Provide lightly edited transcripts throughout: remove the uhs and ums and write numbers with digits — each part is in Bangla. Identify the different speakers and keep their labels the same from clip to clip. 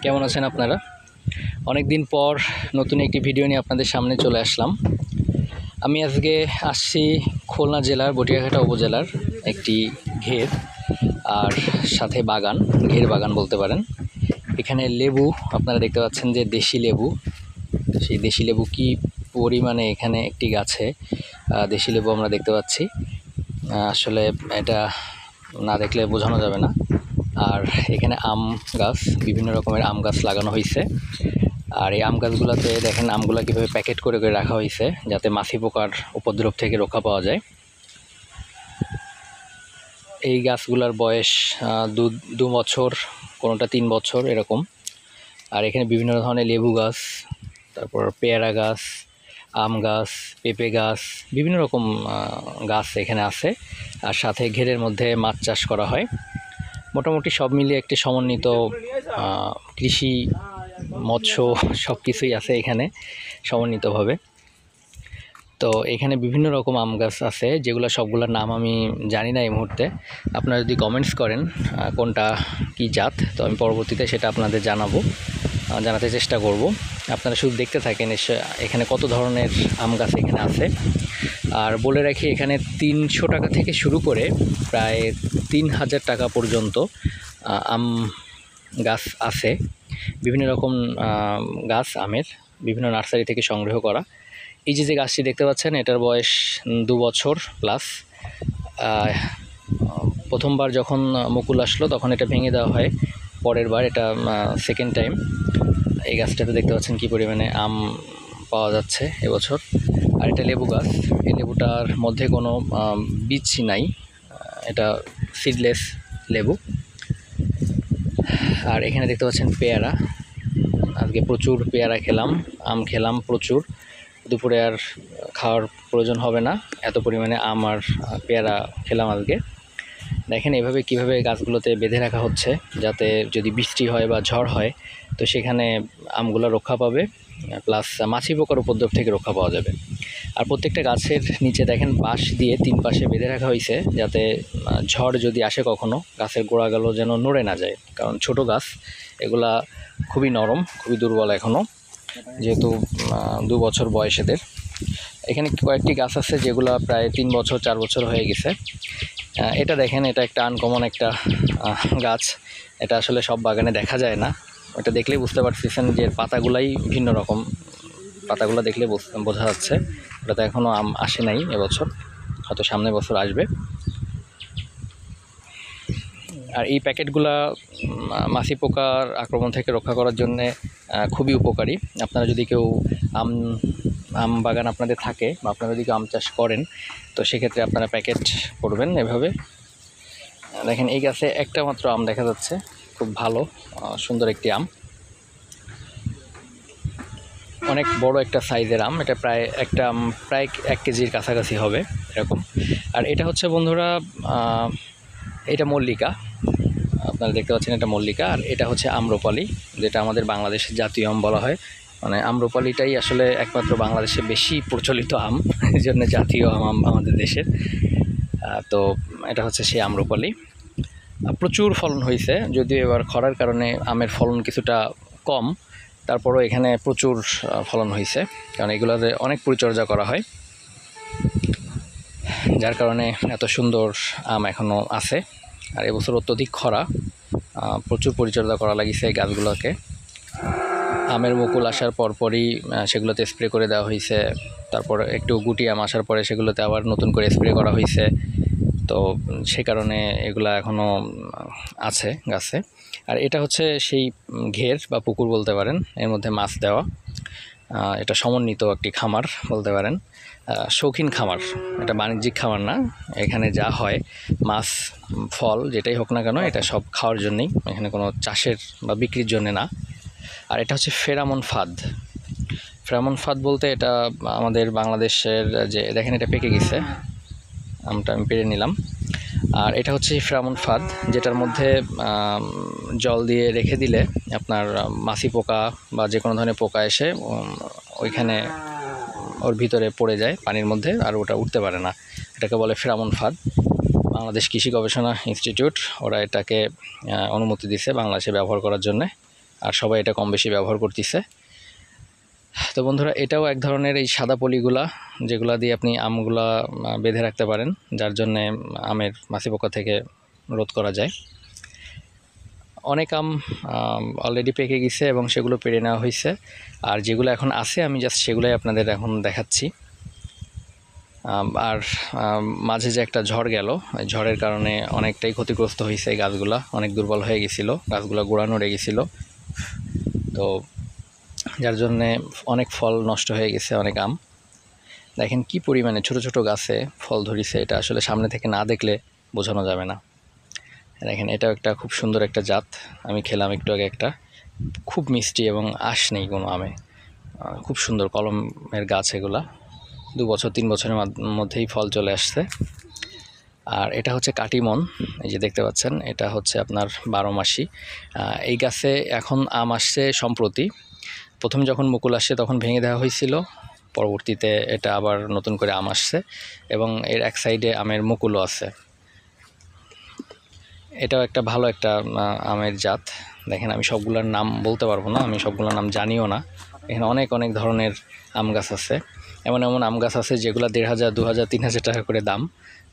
Speaker 1: কেমন আছেন আপনারা? অনেক দিন পর নতুন একটি ভিডিও নিয়ে আপনাদের সামনে চলে আসলাম। আমি আজকে আসছি খুলনা জেলার বটিয়াঘাটা উপজেলার একটি ঘের আর সাথে বাগান, ঘের বাগান বলতে পারেন। এখানে লেবু আপনারা দেখতে পাচ্ছেন যে দেশি লেবু, সেই দেশি লেবু কি পরিমাণে এখানে একটি গাছে দেশি লেবু আমরা দেখতে পাচ্ছি। আসলে এটা না দেখলে বোঝানো যাবে না। আর এখানে আম গাছ, বিভিন্ন রকমের আম গাছ লাগানো হয়েছে। আর এই আম গাছগুলোতে দেখেন আমগুলো কীভাবে প্যাকেট করে করে রাখা হয়েছে যাতে মাছি পোকার উপদ্রব থেকে রক্ষা পাওয়া যায়। এই গাছগুলোর বয়স দু বছর, কোনোটা 3 বছর এরকম। আর এখানে বিভিন্ন ধরনের লেবু গাছ, তারপর পেয়ারা গাছ, আম গাছ, পেঁপে গাছ, বিভিন্ন রকম গাছ এখানে আছে। আর সাথে ঘেরের মধ্যে মাছ চাষ করা হয়। মোটামুটি সব মিলিয়ে একটি সমন্বিত কৃষি, মৎস্য সব কিছুই আছে এখানে সমন্বিতভাবে। তো এখানে বিভিন্ন রকম আম গাছ আছে, যেগুলো সবগুলোর নাম আমি জানি না এই মুহূর্তে। আপনারা যদি কমেন্টস করেন কোনটা কি জাত, তো আমি পরবর্তীতে সেটা আপনাদের জানাতে চেষ্টা করব। আপনারা শুধু দেখতে থাকেন এখানে কত ধরনের আম গাছ এখানে আছে। আর বলে রাখি, এখানে 300 টাকা থেকে শুরু করে প্রায় 3000 টাকা পর্যন্ত আম গাছ আছে। বিভিন্ন রকম গাছ আমের, বিভিন্ন নার্সারি থেকে সংগ্রহ করা। এই যে গাছটি দেখতে পাচ্ছেন, এটার বয়স 2 বছর প্লাস। প্রথমবার যখন মুকুল আসলো তখন এটা ভেঙে দেওয়া হয়, পরের বার এটা সেকেন্ড টাইম। এই গাছটাতে দেখতে পাচ্ছেন কী পরিমাণে আম পাওয়া যাচ্ছে এবছর। আর এটা লেবু গাছ, এই লেবুটার মধ্যে কোনো বীজ নাই, এটা সিডলেস লেবু। আর এখানে দেখতে পাচ্ছেন পেয়ারা, আজকে প্রচুর পেয়ারা খেলাম, আম খেলাম প্রচুর। দুপুরে আর খাওয়ার প্রয়োজন হবে না, এত পরিমাণে আম আর পেয়ারা খেলাম আজকে। দেখেন এভাবে কিভাবে গাছগুলোতে বেঁধে রাখা হচ্ছে, যাতে যদি বৃষ্টি হয় বা ঝড় হয় তো সেখানে আমগুলো রক্ষা পাবে, প্লাস মাছি পোকার উপদ্রব থেকে রক্ষা পাওয়া যাবে। আর প্রত্যেকটা গাছের নিচে দেখেন বাঁশ দিয়ে 3 পাশে বেঁধে রাখা হয়েছে, যাতে ঝড় যদি আসে কখনো গাছের গোড়াগুলো যেন নড়ে না যায়। কারণ ছোট গাছ এগুলা খুবই নরম, খুবই দুর্বল এখনও, যেহেতু 2 বছর বয়স এদের। এখানে কয়েকটি গাছ আছে যেগুলো প্রায় 3 বছর 4 বছর হয়ে গেছে। এটা দেখেন, এটা একটা আনকমন একটা গাছ, এটা আসলে সব বাগানে দেখা যায় না। এটা দেখলেই বুঝতে পারতেছেন যে পাতাগুলাই ভিন্ন রকম, পাতাগুলো দেখলে বোঝা যাচ্ছে ওটাতে এখনও আম আসে নাই এবছর, হয়তো সামনের বছর আসবে। আর এই প্যাকেটগুলা মাছি পোকার আক্রমণ থেকে রক্ষা করার জন্যে খুবই উপকারী। আপনারা যদি কেউ আম বাগান আপনাদের থাকে বা আপনারা যদি আম চাষ করেন, তো সেক্ষেত্রে আপনারা প্যাকেট করবেন এভাবে। দেখেন এই গাছে একটা মাত্র আম দেখা যাচ্ছে, খুব ভালো সুন্দর একটি আম, অনেক বড় একটা সাইজের আম। এটা প্রায় একটা আম প্রায় 1 কেজির কাছাকাছি হবে এরকম। আর এটা হচ্ছে বন্ধুরা, এটা মল্লিকা, আপনারা দেখতে পাচ্ছেন এটা মল্লিকা। আর এটা হচ্ছে আম্রপালি, যেটা আমাদের বাংলাদেশের জাতীয় আম বলা হয়। মানে আম্রপালিটাই আসলে একমাত্র বাংলাদেশে বেশি প্রচলিত আম, এই জন্য জাতীয় আম আমাদের দেশের। তো এটা হচ্ছে সেই আম্রপালি। প্রচুর ফলন হয়েছে, যদিও এবার খরার কারণে আমের ফলন কিছুটা কম, তারপরও এখানে প্রচুর ফলন হয়েছে, কারণ এগুলোতে অনেক পরিচর্যা করা হয়, যার কারণে এত সুন্দর আম এখনও আছে। আর এবছর অত্যধিক খরা, প্রচুর পরিচর্যা করা লাগিছে এই গাছগুলোকে। আমের মুকুল আসার পরপরই সেগুলোতে স্প্রে করে দেওয়া হয়েছে, তারপর একটু গুটি আম আসার পরে সেগুলোতে আবার নতুন করে স্প্রে করা হয়েছে। তো সে কারণে এগুলা এখনও আছে গাছে। আর এটা হচ্ছে সেই ঘের বা পুকুর বলতে পারেন, এর মধ্যে মাছ দেওয়া। এটা সমন্বিত একটি খামার বলতে পারেন, শৌখিন খামার, এটা বাণিজ্যিক খামার না। এখানে যা হয় মাছ, ফল যেটাই হোক না কেন, এটা সব খাওয়ার জন্যই, এখানে কোনো চাষের বা বিক্রির জন্যে না। আর এটা হচ্ছে ফেরামন ফাঁদ। ফেরামন ফাঁদ বলতে এটা আমাদের বাংলাদেশের, যে দেখেন এটা পেকে গেছে, আমটা আমি পেরে নিলাম। আর এটা হচ্ছে ফেরামন ফাঁদ, যেটার মধ্যে জল দিয়ে রেখে দিলে আপনার মাছি পোকা বা যে কোনো ধরনের পোকা এসে ওইখানে ওর ভিতরে পড়ে যায় পানির মধ্যে, আর ওটা উঠতে পারে না। এটাকে বলে ফেরামন ফাঁদ। বাংলাদেশ কৃষি গবেষণা ইনস্টিটিউট ওরা এটাকে অনুমতি দিছে বাংলাদেশে ব্যবহার করার জন্যে। আর সবাই এটা কম বেশি ব্যবহার করতেছে। তো বন্ধুরা, এটাও এক ধরনের এই সাদা পলিগুলা, যেগুলা দিয়ে আপনি আমগুলা বেঁধে রাখতে পারেন, যার জন্যে আমের মাছিপোকা থেকে রোধ করা যায়। অনেক আম অলরেডি পেকে গেছে এবং সেগুলো পেড়ে নেওয়া হয়েছে, আর যেগুলো এখন আছে আমি জাস্ট সেগুলোই আপনাদের এখন দেখাচ্ছি। আর মাঝে যে একটা ঝড় গেল, ঝড়ের কারণে অনেকটাই ক্ষতিগ্রস্ত হয়েছে, গাছগুলা অনেক দুর্বল হয়ে গেছিলো, গাছগুলো গোড়া নড়ে গেছিলো। তো যার জন্যে অনেক ফল নষ্ট হয়ে গেছে, অনেক আম। দেখেন কি পরিমাণে ছোট ছোট গাছে ফল ধরিছে, এটা আসলে সামনে থেকে না দেখলে বোঝানো যাবে না। দেখেন এটাও একটা খুব সুন্দর একটা জাত, আমি খেলাম একটু আগে একটা, খুব মিষ্টি এবং আঁশ নেই কোনো আমে, খুব সুন্দর কলমের গাছ এগুলা, 2 বছর 3 বছরের মধ্যেই ফল চলে আসছে। আর এটা হচ্ছে কাটিমন, এই যে দেখতে পাচ্ছেন, এটা হচ্ছে আপনার 12 মাসি। এই গাছে এখন আম আসছে সম্প্রতি, প্রথম যখন মুকুল আসছে তখন ভেঙে দেওয়া হয়েছিল, পরবর্তীতে এটা আবার নতুন করে আম আসছে এবং এর এক সাইডে আমের মুকুলও আছে। এটাও একটা ভালো একটা আমের জাত। দেখেন আমি সবগুলোর নাম বলতে পারবো না, আমি সবগুলোর নাম জানিও না। এখানে অনেক অনেক ধরনের আম গাছ আছে, এমন এমন আম গাছ আছে যেগুলো 1500, 2000, 3000 টাকা করে দাম,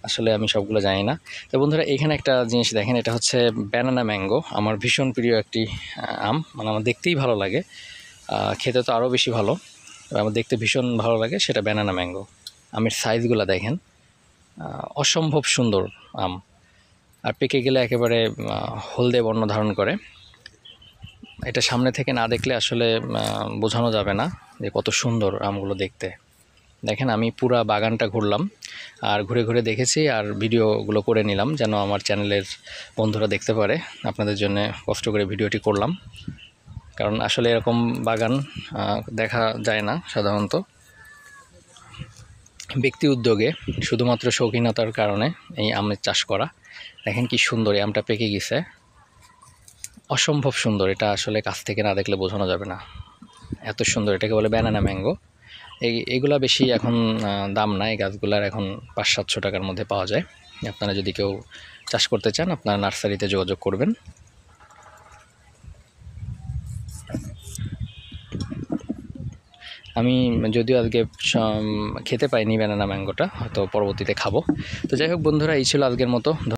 Speaker 1: আসলে আমি সবগুলো জানি না। তো বন্ধুরা, এখানে একটা জিনিস দেখেন, এটা হচ্ছে ব্যানানা ম্যাঙ্গো, আমার ভীষণ প্রিয় একটি আম, মানে আমার দেখতেই ভালো লাগে, খেতে তো আরও বেশি ভালো, আমার দেখতে ভীষণ ভালো লাগে, সেটা ব্যানানা ম্যাঙ্গো। আমের সাইজগুলো দেখেন, অসম্ভব সুন্দর আম, আর পেকে গেলে একেবারে হলদে বর্ণ ধারণ করে। এটা সামনে থেকে না দেখলে আসলে বোঝানো যাবে না যে কত সুন্দর আমগুলো দেখতে। দেখেন আমি পুরা বাগানটা ঘুরলাম, আর ঘুরে ঘুরে দেখেছি, আর ভিডিওগুলো করে নিলাম যেন আমার চ্যানেলের বন্ধুরা দেখতে পারে। আপনাদের জন্য কষ্ট করে ভিডিওটি করলাম, কারণ আসলে এরকম বাগান দেখা যায় না সাধারণত। ব্যক্তি উদ্যোগে শুধুমাত্র শৌখিনতার কারণে এই আমের চাষ করা। দেখেন কি সুন্দর, এই আমটা পেকে গেছে, অসম্ভব সুন্দর, এটা আসলে কাছ থেকে না দেখলে বোঝানো যাবে না, এত সুন্দর। এটাকে বলে ব্যানানা ম্যাঙ্গো। এইগুলা বেশি এখন দাম না, এই গাছগুলার এখন 500-700 টাকার মধ্যে পাওয়া যায়। আপনারা যদি কেউ চাষ করতে চান, আপনারা নার্সারিতে যোগাযোগ করবেন। আমি যদিও আজকে খেতে পাইনি ব্যানানা ম্যাঙ্গোটা, হয়তো পরবর্তীতে খাবো। তো যাই হোক বন্ধুরা, এই ছিল আজকের মতো।